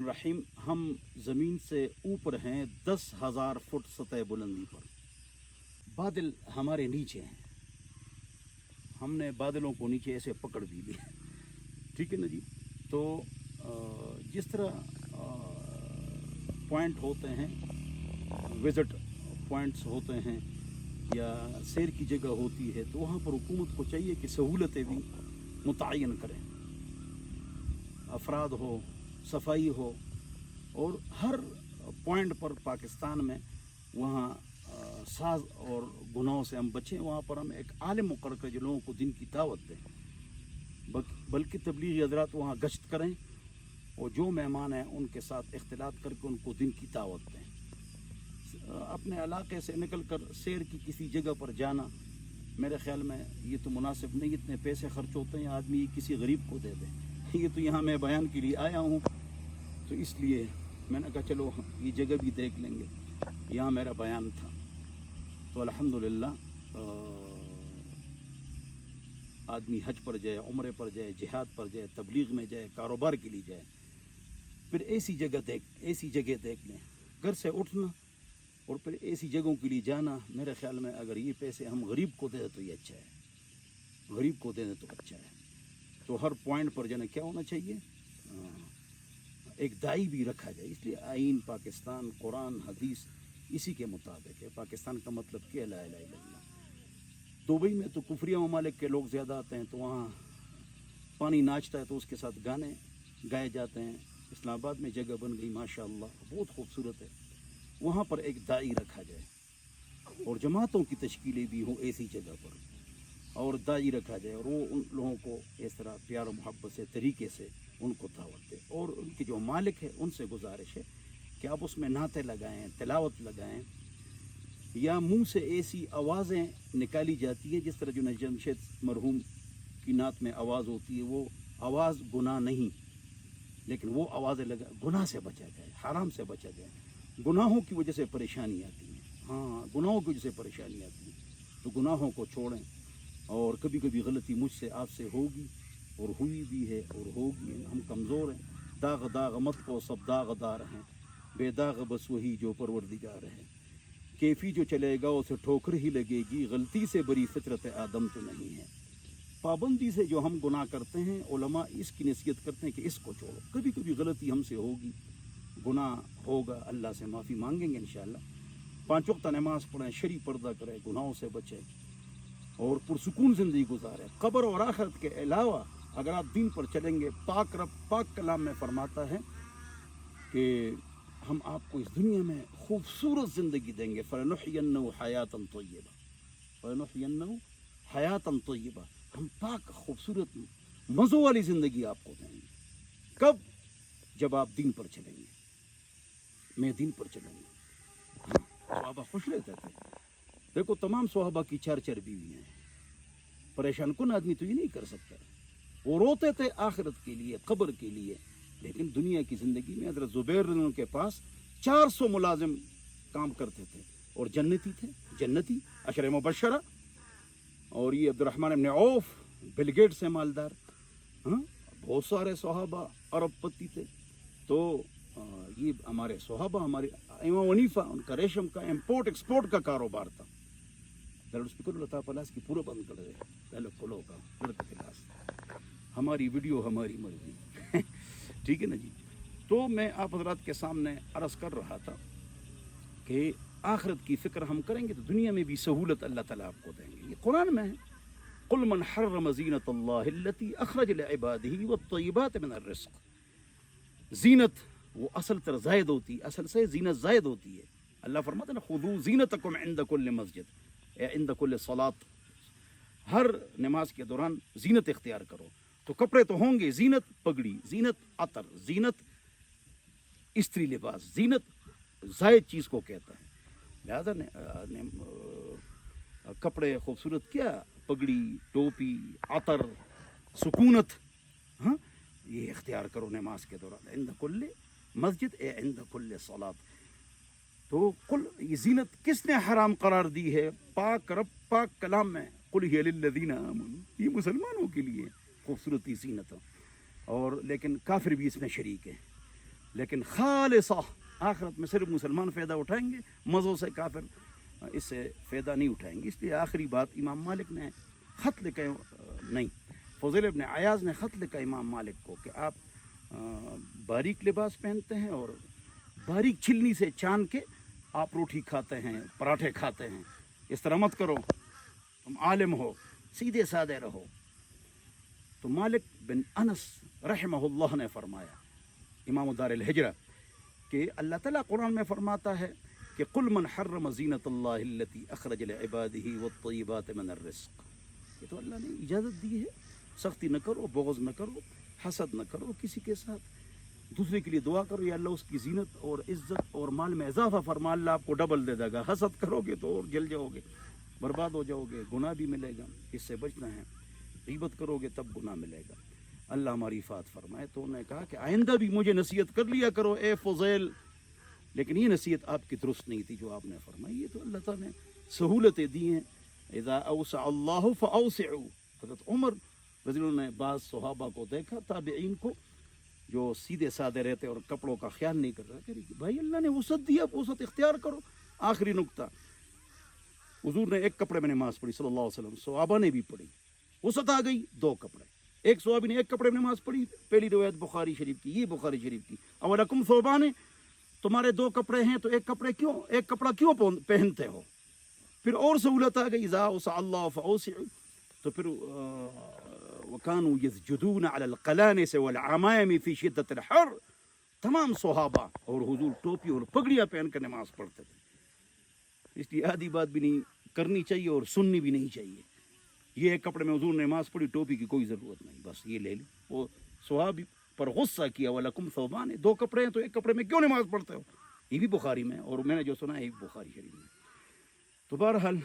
रहीम, हम ज़मीन से ऊपर हैं 10,000 फुट सतह बुलंदी पर। बादल हमारे नीचे हैं, हमने बादलों को नीचे ऐसे पकड़ भी लिया। ठीक है ना जी। तो जिस तरह पॉइंट होते हैं, विज़िट पॉइंट्स होते हैं या सैर की जगह होती है, तो वहाँ पर हुकूमत को चाहिए कि सहूलतें भी मुतय्यन करें। अफराद हो, सफाई हो, और हर पॉइंट पर पाकिस्तान में वहाँ साज और गुनाहों से हम बचें। वहाँ पर हम एक आलिम मुकर्रर कर जो लोगों को दिन की दावत दें, बल्कि तबलीगी हज़रात वहाँ गश्त करें और जो मेहमान हैं उनके साथ इख्तिलात करके उनको दिन की दावत दें। अपने इलाके से निकल कर सैर की किसी जगह पर जाना मेरे ख्याल में ये तो मुनासिब नहीं। इतने पैसे खर्च होते हैं, आदमी किसी गरीब को दे दे। ये तो यहाँ मैं बयान के लिए आया हूँ, तो इसलिए मैंने कहा चलो ये जगह भी देख लेंगे। यहाँ मेरा बयान था। तो अल्हम्दुलिल्लाह आदमी हज पर जाए, उम्रे पर जाए, जिहाद पर जाए, तबलीग में जाए, कारोबार के लिए जाए, फिर ऐसी जगह देख लें। घर से उठना और फिर ऐसी जगहों के लिए जाना, मेरे ख्याल में अगर ये पैसे हम गरीब को दे दें तो ये अच्छा है, गरीब को दे दें तो अच्छा है। तो हर पॉइंट पर जाना क्या होना चाहिए, एक दाई भी रखा जाए। इसलिए आइन पाकिस्तान, कुरान, हदीस इसी के मुताबिक है। पाकिस्तान का मतलब क्या, ला इलाहा इल्लल्लाह। दुबई में तो कुफरिया ममालिक के लोग ज़्यादा आते हैं, तो वहाँ पानी नाचता है तो उसके साथ गाने गाए जाते हैं। इस्लामाबाद में जगह बन गई माशाअल्लाह, बहुत खूबसूरत है, वहाँ पर एक दाई रखा जाए और जमातों की तश्कीलें भी हों ऐसी जगह पर, और दाई रखा जाए और वो उन लोगों को इस तरह प्यार और मोहब्बत से तरीके से उनको दावत दे। और उनके जो मालिक है उनसे गुजारिश है कि आप उसमें नाते लगाएं, तिलावत लगाएं, या मुंह से ऐसी आवाज़ें निकाली जाती है जिस तरह जो जमशेद मरहूम की नात में आवाज़ होती है, वो आवाज़ गुनाह नहीं, लेकिन वो आवाज़ें लगा गुनाह से बचा जाए, हराम से बचा जाए। गुनाहों की वजह से परेशानी आती है, हाँ गुनाहों की वजह से परेशानी आती है, तो गुनाहों को छोड़ें। और कभी कभी गलती मुझसे आपसे होगी और हुई भी है और होगी, हम कमज़ोर हैं। दाग दाग मत को सब दागदार हैं, बेदाग बस वही जो परवरदिगार है। कैफी जो चलेगा उसे ठोकर ही लगेगी, गलती से बरी फितरत आदम तो नहीं है। पाबंदी से जो हम गुनाह करते हैं, उलमा इसकी नसीहत करते हैं कि इसको छोड़ो। कभी कभी गलती हमसे होगी, गुनाह होगा, अल्लाह से माफ़ी मांगेंगे इंशाअल्लाह। 5 वक्त नमाज पढ़ें, शरी पर्दा करें, गुनाहों से बचें और पुरसुकून ज़िंदगी गुजारें। क़ब्र और आखिरत के अलावा अगर आप दीन पर चलेंगे, पाक रब पाक कलाम में फरमाता है कि हम आपको इस दुनिया में खूबसूरत ज़िंदगी देंगे। फ़लनुहयिन्नहु हयातन तय्यबा, फ़लनुहयिन्नहु हयातन तय्यबा, हम पाक खूबसूरत मज़ों वाली ज़िंदगी आपको देंगे। कब? जब आप दीन पर चलेंगे। मैं दीन पर चलूँगा। सहाबा खुश रहते थे। देखो तमाम सहाबा की 4 बीवियाँ हैं। परेशान कुन आदमी तो ये नहीं कर सकता। वो रोते थे आखिरत के लिए, कब्र के लिए, लेकिन दुनिया की ज़िंदगी में हज़रत ज़ुबैर के पास 400 मुलाजिम काम करते थे और जन्नती थे, जन्नती अशर मुबशरा। और ये अब्दुर्रहमान इब्न औफ, बिल गेट्स से मालदार, हाँ बहुत सारे सहाबा अरबपति थे। तो ये हमारे सहाबा, हमारे इमाम हनीफा, उनका रेशम का इम्पोर्ट एक्सपोर्ट का कारोबार था। की पूरा बंद कर दे का हमारी वीडियो हमारी मर्जी ठीक है ना जी। तो मैं आप हजरात के सामने अर्ज़ कर रहा था कि आखिरत की फ़िक्र हम करेंगे तो दुनिया में भी सहूलत अल्लाह ताला आपको देंगे। ये कुरान में है, कुल मन हर्रम ज़ीनतल्लाहि अल्लती अखरज लिइबादिही वत्तय्यिबाति मिनर रिज़्क़। ज़ीनत वो असल तर ज़ायद होती है, असल से ज़ीनत ज़ायद होती है। अल्लाह फरमाता है ना, खुदू ज़ीनतकुम इंद कुल्लि मस्जिद या इंद कुल्लि सलात। हर नमाज के दौरान ज़ीनत इख्तियार करो। तो कपड़े तो होंगे, ज़ीनत पगड़ी, ज़ीनत अतर, ज़ीनत स्त्री लिबास, ज़ीनत ज़ायद चीज़ को कहता है। लिहाजा कपड़े खूबसूरत क्या, पगड़ी, टोपी, अतर, सुकूनत, हाँ ये इख्तियार करो नमाज के दौरान, इंद कुल्ले मस्जिद ए इंद कुल्ले सलात। तो कुल ये ज़ीनत किसने हराम करार दी है? पाक रब पाक कलाम में, कुल हिय लिल्लज़ीना आमनू, ये मुसलमानों के लिए खूबसूरती ज़ीनत। और लेकिन काफिर भी इसमें शरीक है। لیکن خالصہ آخرت میں صرف مسلمان فائدہ اٹھائیں گے، مزوں سے کافر اس سے فائدہ نہیں اٹھائیں گے. اس لیے آخری بات امام مالک نے خط لکھا نہیں، فضیل ابن عیاض نے خط لکھا امام مالک کو کہ آپ باریک لباس پہنتے ہیں اور باریک چھلنی سے چان کے آپ روٹی کھاتے ہیں، پراٹھے کھاتے ہیں. اس طرح مت کرو، تم عالم ہو، سیدھے سادے رہو. تو مالک بن انس رحمہ اللہ نے فرمایا، امام دار الہجرہ، کہ اللہ تعالیٰ قرآن میں فرماتا ہے کہ قل من حرم زینت اللہ التی اخرج لعبادہ والطیبات من الرزق. یہ تو اللہ نے اجازت دی ہے، سختی نہ کرو، بغض نہ کرو، حسد نہ کرو کسی کے ساتھ، دوسرے کے لیے دعا کرو یا اللہ اس کی زینت اور عزت اور مال میں اضافہ فرما، اللہ آپ کو ڈبل دے دے گا. حسد کرو گے تو اور جل جاؤ گے، برباد ہو جاؤ گے، گناہ بھی ملے گا. اس سے بچنا ہے. غیبت کرو گے تب گناہ ملے گا. اللہ ہماری حفاظت فرمائے. تو انہوں نے کہا کہ آئندہ بھی مجھے نصیحت کر لیا کرو اے فضیل، لیکن یہ نصیحت آپ کی درست نہیں تھی جو آپ نے فرمائی. یہ تو اللہ تعالیٰ نے سہولتیں دی ہیں. اذا اوسع اللہ فاوسعوا. حضرت عمر رضی اللہ عنہ نے بعض صحابہ کو دیکھا، تابعین کو، جو سیدھے سادے رہتے اور کپڑوں کا خیال نہیں کر رہا، کہ بھائی اللہ نے وسعت دیا، وسعت اختیار کرو. آخری نقطہ، حضور نے ایک کپڑے میں نماز پڑھی صلی اللہ علیہ وسلم، صحابہ نے بھی پڑھی، وسعت آ گئی 2 کپڑے. ایک صحابی نے ایک کپڑے میں نماز پڑھی، پہلی روایت بخاری شریف کی، یہ بخاری شریف کی. اولکم ثوبان، تمہارے 2 کپڑے ہیں تو ایک کپڑا کیوں پہنتے ہو؟ پھر اور سہولت آ گئی، اذا اوسع اللہ فاوسعوا. تو پھر وکانوا یسجدون علی القلانس والعمائم فی شدۃ الحر. تمام صحابہ اور حضور ٹوپی اور پگڑیاں پہن کر نماز پڑھتے تھے. اس لیے آدھی بات بھی نہیں کرنی چاہیے اور سننی بھی نہیں چاہیے. یہ ایک کپڑے میں حضور نے نماز پڑھی، ٹوپی کی کوئی ضرورت نہیں، بس یہ لے لی. وہ صحابی پر غصہ کیا، وَلَكُمْ ثَوْبَانِ، 2 کپڑے ہیں تو ایک کپڑے میں کیوں نماز پڑھتے ہو؟ یہ بھی بخاری میں، اور میں نے جو سنا ہے یہ بھی بخاری شریف میں. تو بہرحال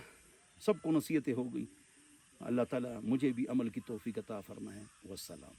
سب کو نصیحتیں ہو گئی. اللہ تعالیٰ مجھے بھی عمل کی توفیق عطا فرمائے. والسلام.